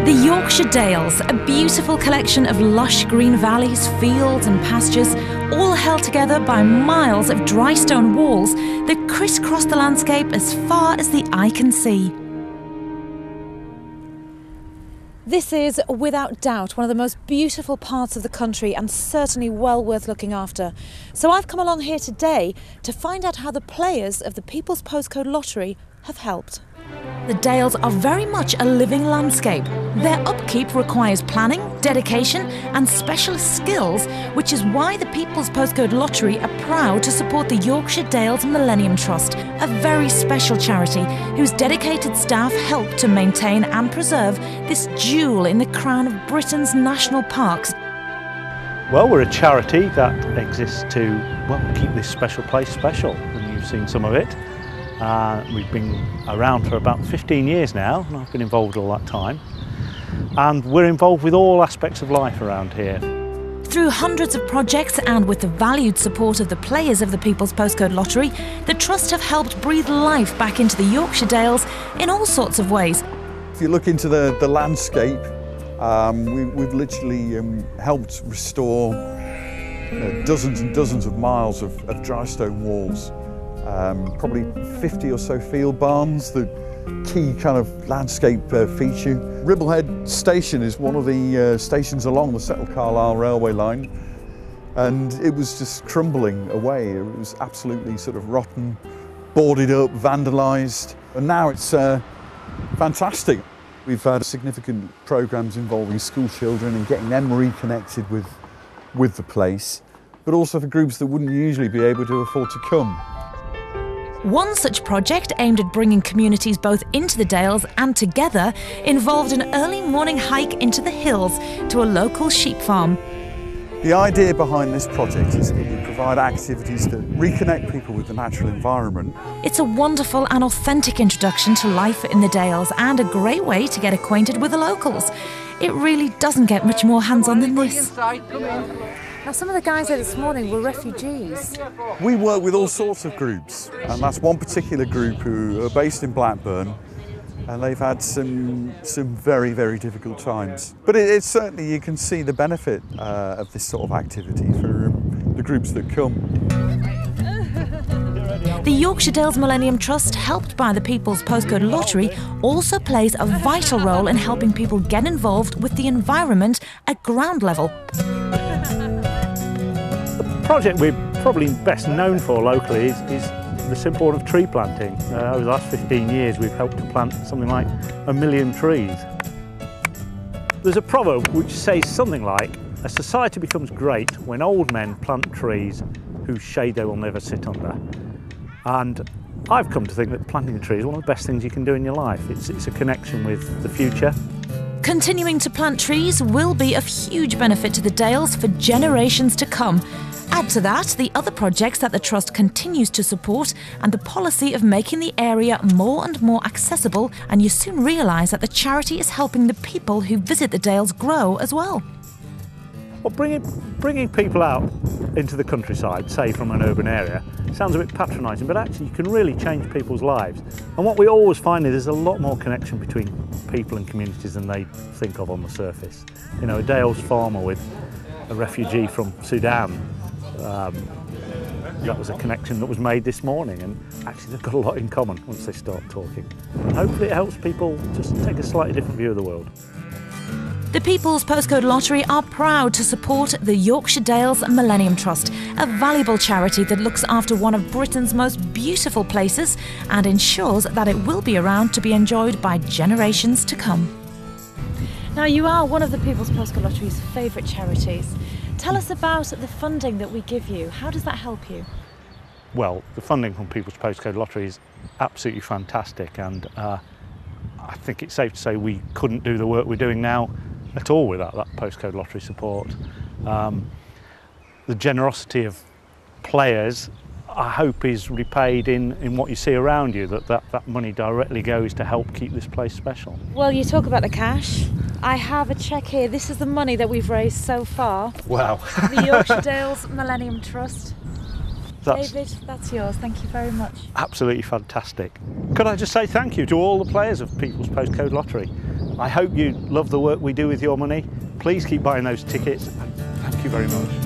The Yorkshire Dales, a beautiful collection of lush green valleys, fields and pastures, all held together by miles of dry stone walls that crisscross the landscape as far as the eye can see. This is, without doubt, one of the most beautiful parts of the country and certainly well worth looking after. So I've come along here today to find out how the players of the People's Postcode Lottery have helped. The Dales are very much a living landscape. Their upkeep requires planning, dedication and specialist skills, which is why the People's Postcode Lottery are proud to support the Yorkshire Dales Millennium Trust, a very special charity whose dedicated staff help to maintain and preserve this jewel in the crown of Britain's national parks. Well, we're a charity that exists to, well, keep this special place special, and you've seen some of it. We've been around for about 15 years now, and I've been involved all that time. And we're involved with all aspects of life around here. Through hundreds of projects and with the valued support of the players of the People's Postcode Lottery, the Trust have helped breathe life back into the Yorkshire Dales in all sorts of ways. If you look into the landscape, we've literally helped restore dozens and dozens of miles of dry stone walls. Probably 50 or so field barns, the key kind of landscape feature. Ribblehead Station is one of the stations along the Settle-Carlisle railway line, and it was just crumbling away. It was absolutely sort of rotten, boarded up, vandalised, and now it's fantastic. We've had significant programmes involving school children and getting them reconnected with the place, but also for groups that wouldn't usually be able to afford to come. One such project aimed at bringing communities both into the Dales and together involved an early morning hike into the hills to a local sheep farm. The idea behind this project is that we provide activities that reconnect people with the natural environment. It's a wonderful and authentic introduction to life in the Dales and a great way to get acquainted with the locals. It really doesn't get much more hands-on than this. Now, some of the guys there this morning were refugees. We work with all sorts of groups, and that's one particular group who are based in Blackburn, and they've had some very, very difficult times. But it's certainly, you can see the benefit of this sort of activity for the groups that come. The Yorkshire Dales Millennium Trust, helped by the People's Postcode Lottery, also plays a vital role in helping people get involved with the environment at ground level. The project we're probably best known for locally is the support of tree planting. Over the last 15 years we've helped to plant something like 1 million trees. There's a proverb which says something like, a society becomes great when old men plant trees whose shade they will never sit under. And I've come to think that planting a tree is one of the best things you can do in your life. It's a connection with the future. Continuing to plant trees will be of huge benefit to the Dales for generations to come. Add to that the other projects that the Trust continues to support and the policy of making the area more and more accessible, and you soon realise that the charity is helping the people who visit the Dales grow as well. Well, bringing people out into the countryside, say from an urban area, sounds a bit patronising, but actually you can really change people's lives. And what we always find is there's a lot more connection between people and communities than they think of on the surface. You know, a Dales farmer with a refugee from Sudan, that was a connection that was made this morning, and actually they've got a lot in common once they start talking. And hopefully it helps people just take a slightly different view of the world. The People's Postcode Lottery are proud to support the Yorkshire Dales Millennium Trust, a valuable charity that looks after one of Britain's most beautiful places and ensures that it will be around to be enjoyed by generations to come. Now, you are one of the People's Postcode Lottery's favourite charities. Tell us about the funding that we give you. How does that help you? Well, the funding from People's Postcode Lottery is absolutely fantastic, and I think it's safe to say we couldn't do the work we're doing now at all without that Postcode Lottery support. The generosity of players, I hope, is repaid in what you see around you, that money directly goes to help keep this place special. Well, you talk about the cash. I have a cheque here. This is the money that we've raised so far. Wow. The Yorkshire Dales Millennium Trust. That's David, that's yours. Thank you very much. Absolutely fantastic. Could I just say thank you to all the players of People's Postcode Lottery. I hope you love the work we do with your money. Please keep buying those tickets, and thank you very much.